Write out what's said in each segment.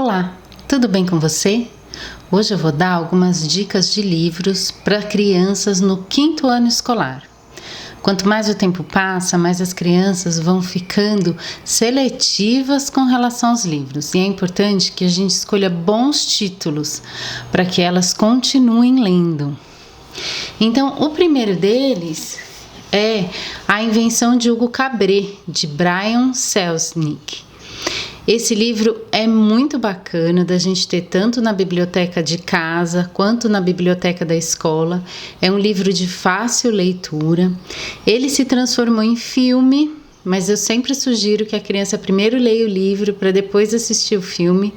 Olá, tudo bem com você? Hoje eu vou dar algumas dicas de livros para crianças no 5º ano escolar. Quanto mais o tempo passa, mais as crianças vão ficando seletivas com relação aos livros. E é importante que a gente escolha bons títulos para que elas continuem lendo. Então, o primeiro deles é A Invenção de Hugo Cabret, de Brian Selznick. Esse livro é muito bacana da gente ter tanto na biblioteca de casa quanto na biblioteca da escola. É um livro de fácil leitura. Ele se transformou em filme, mas eu sempre sugiro que a criança primeiro leia o livro para depois assistir o filme.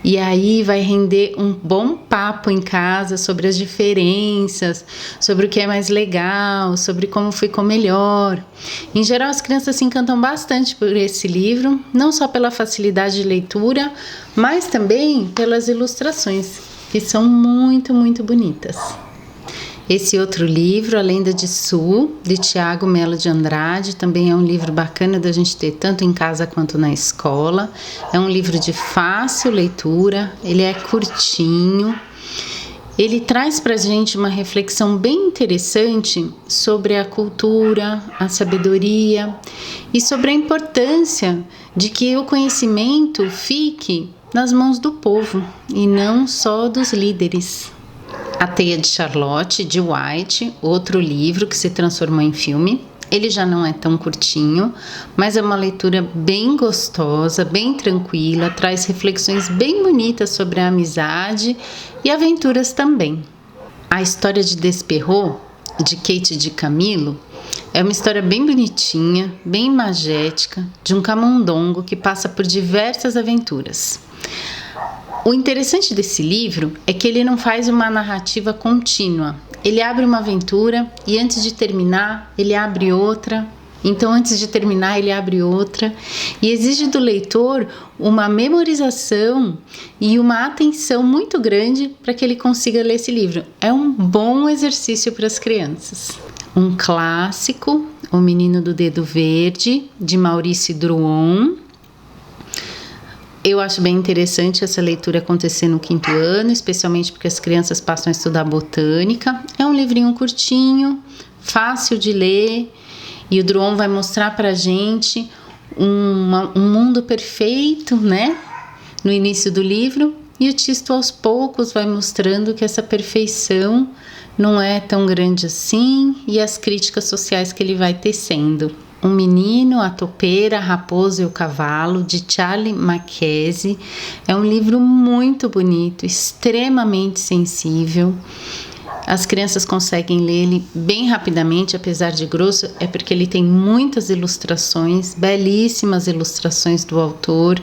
E aí vai render um bom papo em casa sobre as diferenças, sobre o que é mais legal, sobre como ficou melhor. Em geral, as crianças se encantam bastante por esse livro, não só pela facilidade de leitura, mas também pelas ilustrações, que são muito, muito bonitas. Esse outro livro, A Lenda de Su, de Tiago Melo de Andrade, também é um livro bacana da gente ter tanto em casa quanto na escola. É um livro de fácil leitura, ele é curtinho. Ele traz para a gente uma reflexão bem interessante sobre a cultura, a sabedoria e sobre a importância de que o conhecimento fique nas mãos do povo e não só dos líderes. A Teia de Charlotte, de White, outro livro que se transformou em filme. Ele já não é tão curtinho, mas é uma leitura bem gostosa, bem tranquila, traz reflexões bem bonitas sobre a amizade e aventuras também. A História de Desperrot, de Kate de Camilo, é uma história bem bonitinha, bem imagética, de um camundongo que passa por diversas aventuras. O interessante desse livro é que ele não faz uma narrativa contínua. Ele abre uma aventura e antes de terminar, ele abre outra. Então, antes de terminar, ele abre outra. E exige do leitor uma memorização e uma atenção muito grande para que ele consiga ler esse livro. É um bom exercício para as crianças. Um clássico, O Menino do Dedo Verde, de Maurice Druon. Eu acho bem interessante essa leitura acontecer no 5º ano, especialmente porque as crianças passam a estudar botânica. É um livrinho curtinho, fácil de ler, e o Druon vai mostrar para a gente um mundo perfeito, né? No início do livro, e o texto aos poucos vai mostrando que essa perfeição não é tão grande assim, e as críticas sociais que ele vai tecendo. Um Menino, a Topeira, a Raposa e o Cavalo, de Charlie Mackesy. É um livro muito bonito, extremamente sensível. As crianças conseguem ler ele bem rapidamente, apesar de grosso, é porque ele tem muitas ilustrações, belíssimas ilustrações do autor.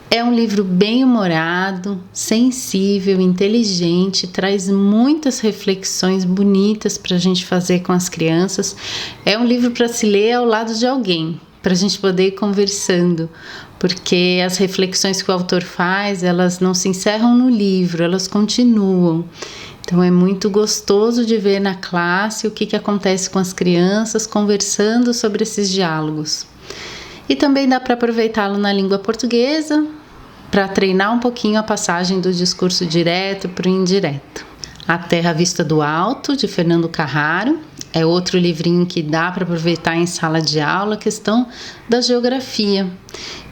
É um livro bem humorado, sensível, inteligente, traz muitas reflexões bonitas para a gente fazer com as crianças. É um livro para se ler ao lado de alguém, para a gente poder ir conversando, porque as reflexões que o autor faz, elas não se encerram no livro, elas continuam. Então é muito gostoso de ver na classe o que acontece com as crianças conversando sobre esses diálogos. E também dá para aproveitá-lo na língua portuguesa, para treinar um pouquinho a passagem do discurso direto para o indireto. A Terra Vista do Alto, de Fernando Carraro, é outro livrinho que dá para aproveitar em sala de aula, a questão da geografia.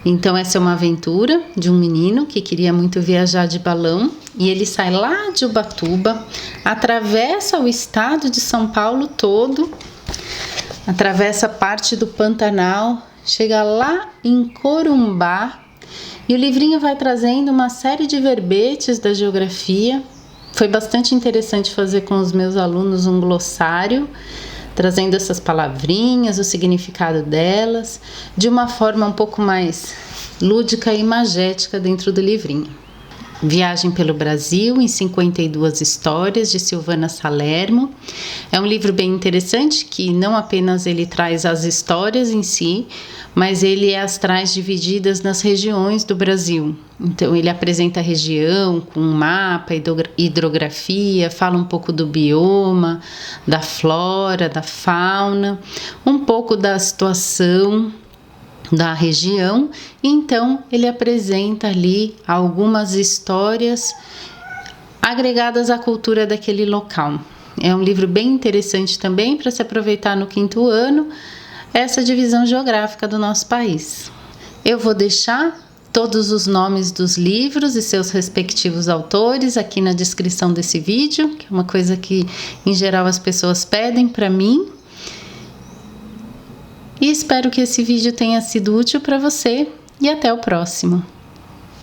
Então essa é uma aventura de um menino que queria muito viajar de balão, e ele sai lá de Ubatuba, atravessa o estado de São Paulo todo, atravessa parte do Pantanal, chega lá em Corumbá, e o livrinho vai trazendo uma série de verbetes da geografia. Foi bastante interessante fazer com os meus alunos um glossário, trazendo essas palavrinhas, o significado delas, de uma forma um pouco mais lúdica e imagética dentro do livrinho. Viagem pelo Brasil, em 52 histórias, de Silvana Salermo. É um livro bem interessante, que não apenas ele traz as histórias em si, mas ele as traz divididas nas regiões do Brasil. Então ele apresenta a região com um mapa, hidrografia, fala um pouco do bioma, da flora, da fauna, um pouco da situação da região, e então ele apresenta ali algumas histórias agregadas à cultura daquele local. É um livro bem interessante também para se aproveitar no 5º ano, essa divisão geográfica do nosso país. Eu vou deixar todos os nomes dos livros e seus respectivos autores aqui na descrição desse vídeo, que é uma coisa que em geral as pessoas pedem para mim. E espero que esse vídeo tenha sido útil para você e até o próximo.